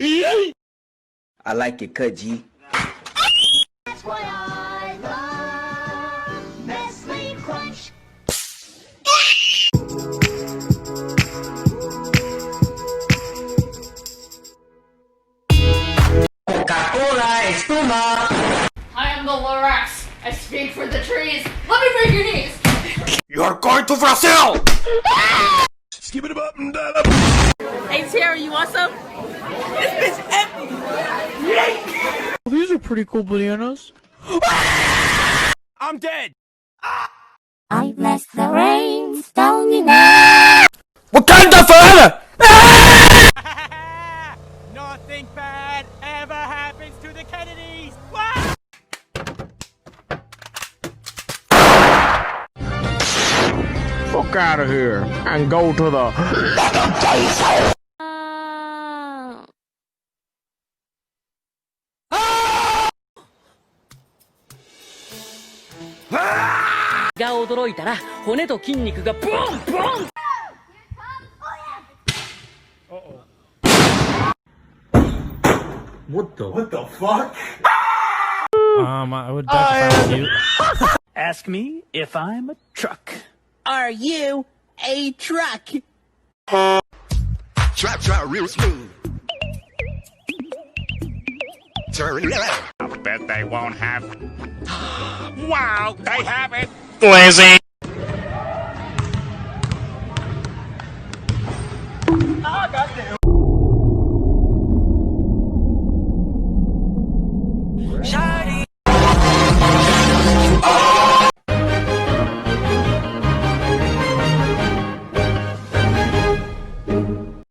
I like it cut, G. That's why I love Nestle Crunch. Coca-Cola, espuma. I am the Lorax. I speak for the trees. Let me break your knees. You're going to Brazil! Skip it up and down up. Hey, Tara, you want some? This bitch empty. These are pretty cool bananas. I'm dead. I bless the rainstone in there. Wakanda forever! Nothing bad ever happens to the Kennedys. Fuck out of here and go to theが驚いたら骨と筋肉がボンボン。What the fuck? I would definitely find you. Ask me if I'm a truck. Are you a truck? Trap real smooth. Turn it around. I bet they won't have. Wow, they have it. Lazy. Oh, goddamn.